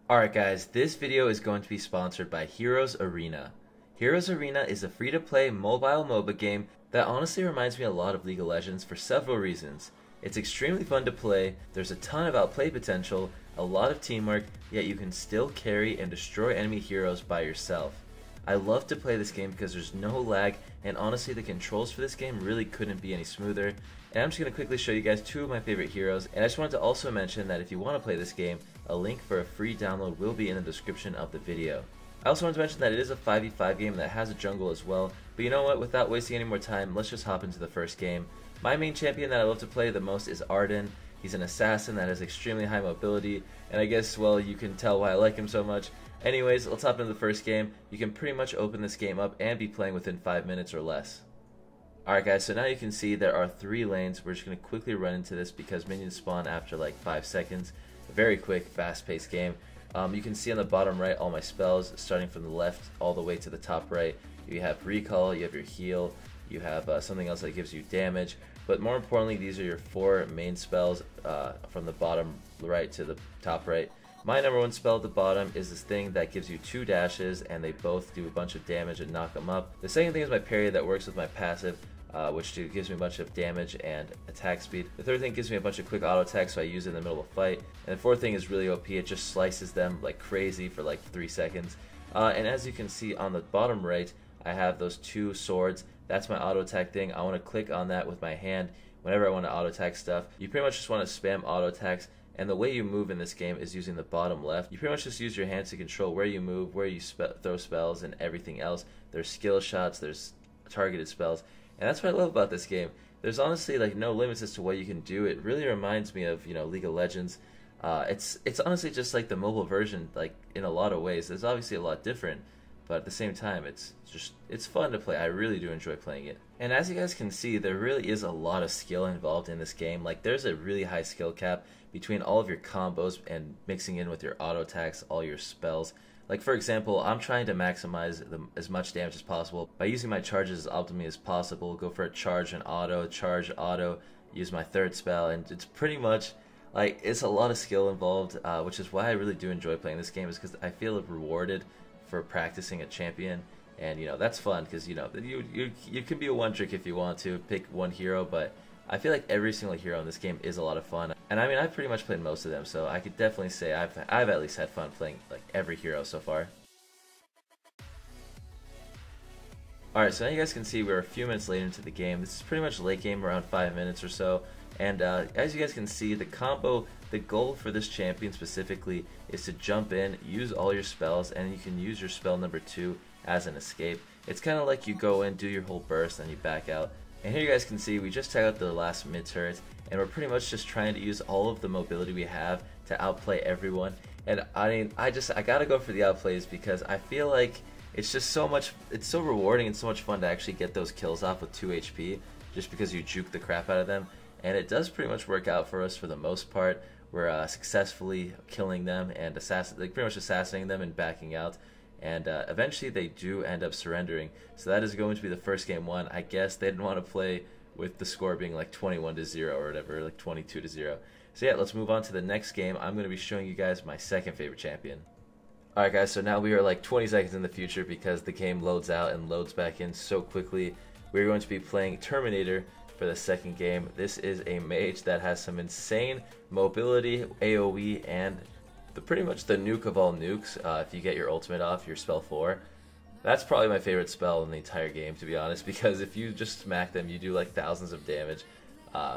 Alright guys, this video is going to be sponsored by Heroes Arena. Heroes Arena is a free-to-play mobile MOBA game that honestly reminds me a lot of League of Legends for several reasons. It's extremely fun to play, there's a ton of outplay potential, a lot of teamwork, yet you can still carry and destroy enemy heroes by yourself. I love to play this game because there's no lag, and honestly the controls for this game really couldn't be any smoother. And I'm just going to quickly show you guys two of my favorite heroes, and I just wanted to also mention that if you want to play this game, a link for a free download will be in the description of the video. I also wanted to mention that it is a 5v5 game that has a jungle as well, but you know what, without wasting any more time, let's just hop into the first game. My main champion that I love to play the most is Arden. He's an assassin that has extremely high mobility, and I guess, well, you can tell why I like him so much. Anyways, let's hop into the first game. You can pretty much open this game up and be playing within 5 minutes or less. Alright guys, so now you can see there are 3 lanes. We're just going to quickly run into this because minions spawn after like 5 seconds. A very quick, fast-paced game. You can see on the bottom right all my spells, starting from the left all the way to the top right. You have recall, you have your heal, you have something else that gives you damage. But more importantly, these are your 4 main spells from the bottom right to the top right. My number 1 spell at the bottom is this thing that gives you 2 dashes, and they both do a bunch of damage and knock them up. The second thing is my parry that works with my passive, which gives me a bunch of damage and attack speed. The third thing gives me a bunch of quick auto attacks, so I use it in the middle of a fight. And the fourth thing is really OP, it just slices them like crazy for like 3 seconds. And as you can see on the bottom right, I have those 2 swords. That's my auto attack thing. I want to click on that with my hand whenever I want to auto attack stuff. You pretty much just want to spam auto attacks. And the way you move in this game is using the bottom left. You pretty much just use your hands to control where you move, where you throw spells, and everything else. There's skill shots, there's targeted spells, and that's what I love about this game. There's honestly like no limits as to what you can do. It really reminds me of, you know, League of Legends. It's honestly just like the mobile version, like in a lot of ways. It's obviously a lot different, but at the same time, it's fun to play. I really do enjoy playing it. And as you guys can see, there really is a lot of skill involved in this game. Like there's a really high skill cap between all of your combos and mixing in with your auto attacks, all your spells. Like for example, I'm trying to maximize as much damage as possible by using my charges as optimally as possible. Go for a charge and charge auto, use my third spell, and it's pretty much like it's a lot of skill involved, which is why I really do enjoy playing this game, is because I feel rewarded for practicing a champion. And you know, that's fun because you know you can be a one trick if you want to pick one hero, but I feel like every single hero in this game is a lot of fun. And I mean, I've pretty much played most of them, so I could definitely say I've at least had fun playing like every hero so far. Alright, so now you guys can see we're a few minutes later into the game. This is pretty much late game, around 5 minutes or so. And as you guys can see, the goal for this champion specifically is to jump in, use all your spells, and you can use your spell number 2 as an escape. It's kind of like you go in, do your whole burst, and you back out. And here you guys can see we just took out the last mid turret, and we're pretty much just trying to use all of the mobility we have to outplay everyone. And I mean, I gotta go for the outplays because I feel like it's just it's so rewarding and so much fun to actually get those kills off with 2 HP just because you juke the crap out of them. And it does pretty much work out for us for the most part. We're successfully killing them and pretty much assassinating them and backing out. And eventually they do end up surrendering. So that is going to be the first game won. I guess they didn't want to play with the score being like 21-0 or whatever, like 22-0. So yeah, let's move on to the next game. I'm going to be showing you guys my second favorite champion. Alright guys, so now we are like 20 seconds in the future because the game loads out and loads back in so quickly. We're going to be playing Terminator for the second game. This is a mage that has some insane mobility, AoE, and pretty much the nuke of all nukes. If you get your ultimate off, your spell 4. That's probably my favorite spell in the entire game, to be honest, because if you just smack them, you do like thousands of damage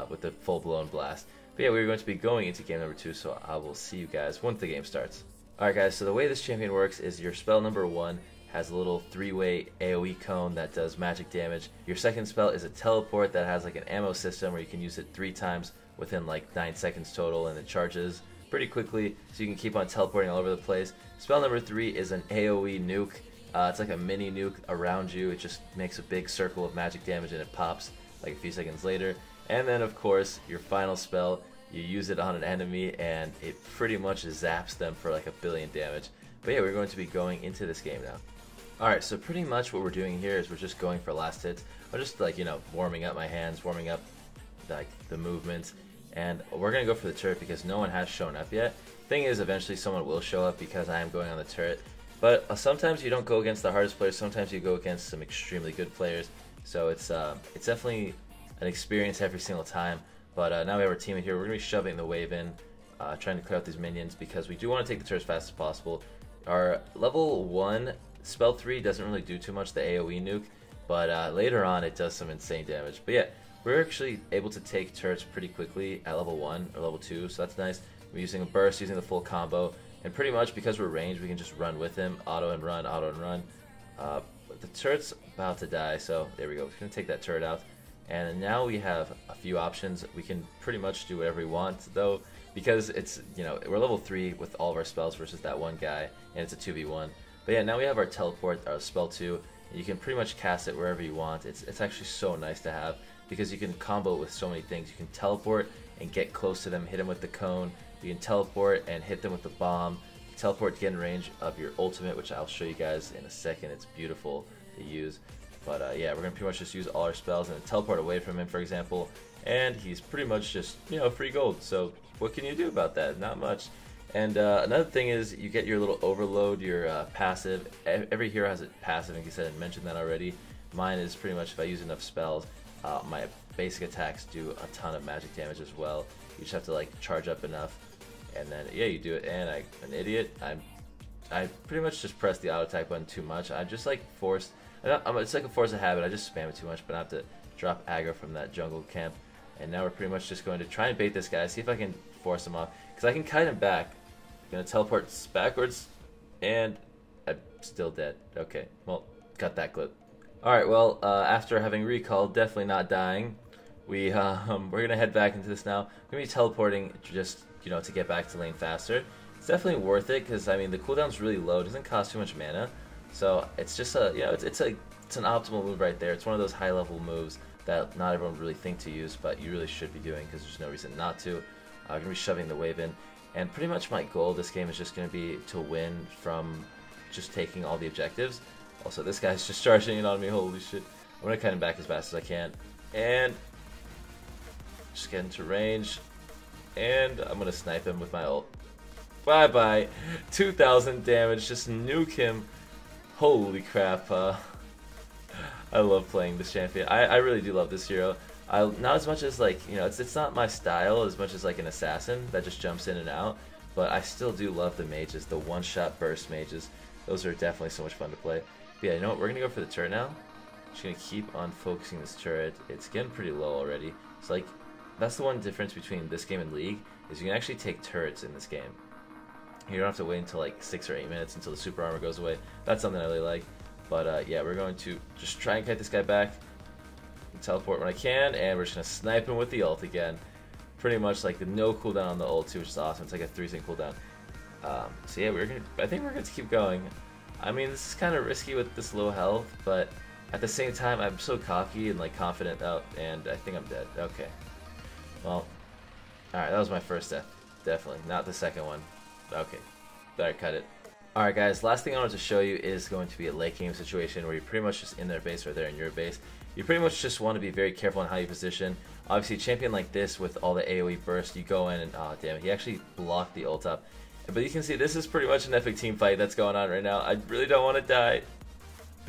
with the full-blown blast. But yeah, we're going to be going into game number 2, so I will see you guys once the game starts. Alright guys, so the way this champion works is your spell number 1 has a little 3-way AoE cone that does magic damage. Your second spell is a teleport that has like an ammo system where you can use it 3 times within like 9 seconds total, and it charges pretty quickly, so you can keep on teleporting all over the place. Spell number 3 is an AoE nuke. It's like a mini nuke around you. It just makes a big circle of magic damage and it pops like a few seconds later. And then of course, your final spell, you use it on an enemy and it pretty much zaps them for like 1 billion damage. But yeah, we're going to be going into this game now. Alright, so pretty much what we're doing here is we're just going for last hits. I'm just like, you know, warming up my hands, warming up like the movements. And we're going to go for the turret because no one has shown up yet. Thing is, eventually someone will show up because I am going on the turret. But sometimes you don't go against the hardest players. Sometimes you go against some extremely good players. So it's definitely an experience every single time. But now we have our team in here. We're gonna be shoving the wave in, trying to clear out these minions because we do want to take the turret as fast as possible. Our level 1 spell 3 doesn't really do too much, the AoE nuke, but later on it does some insane damage. But yeah, we're actually able to take turrets pretty quickly at level 1 or level 2, so that's nice. We're using a burst, using the full combo, and pretty much because we're ranged, we can just run with him, auto and run, auto and run. But the turret's about to die, so there we go. We're gonna take that turret out, and now we have a few options. We can pretty much do whatever we want, though, because it's, you know, we're level 3 with all of our spells versus that one guy, and it's a 2v1. But yeah, now we have our teleport, our spell 2, and you can pretty much cast it wherever you want. It's actually so nice to have because you can combo with so many things. You can teleport and get close to them, hit them with the cone. You can teleport and hit them with the bomb. You teleport to get in range of your ultimate, which I'll show you guys in a second. It's beautiful to use. But yeah, we're gonna pretty much just use all our spells and teleport away from him, for example. And he's pretty much just, you know, free gold. So what can you do about that? Not much. And another thing is you get your little overload, your passive. Every hero has a passive, like I said, I mentioned that already. Mine is pretty much if I use enough spells, my basic attacks do a ton of magic damage as well. You just have to like charge up enough, and then yeah, you do it. And I'm an idiot. I pretty much just press the auto attack button too much. I just like forced. It's like a force of habit. I just spam it too much, but I have to drop aggro from that jungle camp. And now we're pretty much just going to try and bait this guy, see if I can force him off, because I can kite him back. Gonna teleport backwards, and I'm still dead. Okay, well, got that clip. Alright, well, after having recalled, definitely not dying, we're gonna head back into this now. We're gonna be teleporting just, you know, to get back to lane faster. It's definitely worth it, because, I mean, the cooldown's really low, it doesn't cost too much mana, so it's just a, you know, it's an optimal move right there. It's one of those high-level moves that not everyone would really think to use, but you really should be doing, because there's no reason not to. I'm gonna be shoving the wave in. And pretty much my goal this game is just going to be to win from just taking all the objectives. Also, this guy's just charging in on me, holy shit. I'm going to kite him back as fast as I can. And just get into range. And I'm going to snipe him with my ult. Bye-bye. 2,000 damage, just nuke him. Holy crap. I love playing this champion. I really do love this hero. Not as much as, like, you know, it's not my style as much as like an assassin that just jumps in and out, but I still do love the mages, the one-shot burst mages. Those are definitely so much fun to play. But yeah, you know what, we're gonna go for the turret now. Just gonna keep on focusing this turret. It's getting pretty low already. It's like, that's the one difference between this game and League, is you can actually take turrets in this game. You don't have to wait until like 6 or 8 minutes until the super armor goes away. That's something I really like. But yeah, we're going to just try and kite this guy back. Teleport when I can, and we're just gonna snipe him with the ult again. Pretty much like the no cooldown on the ult too, which is awesome. It's like a 3-second cooldown. So yeah, I think we're going to keep going. I mean, this is kind of risky with this low health, but at the same time, I'm so cocky and like confident out, and I think I'm dead. Okay. Well, alright, that was my first death. Definitely. Not the second one. Okay. Better cut it. Alright guys, last thing I wanted to show you is going to be a late game situation where you're pretty much just in their base or they're in your base. You pretty much just want to be very careful on how you position. Obviously, a champion like this with all the AoE burst, you go in and, oh damn it, he actually blocked the ult up. But you can see this is pretty much an epic team fight that's going on right now. I really don't want to die.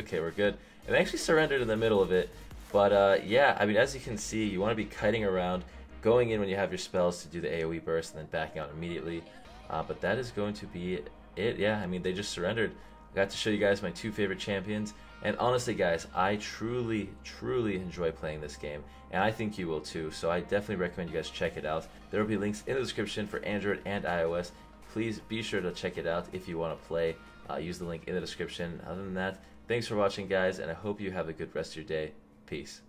Okay, we're good. And I actually surrendered in the middle of it. But yeah, I mean, as you can see, you want to be kiting around, going in when you have your spells to do the AoE burst, and then backing out immediately. But that is going to be it. Yeah, I mean, they just surrendered. I got to show you guys my 2 favorite champions. And honestly, guys, I truly, truly enjoy playing this game. And I think you will too. So I definitely recommend you guys check it out. There will be links in the description for Android and iOS. Please be sure to check it out if you want to play. Use the link in the description. Other than that, thanks for watching, guys. And I hope you have a good rest of your day. Peace.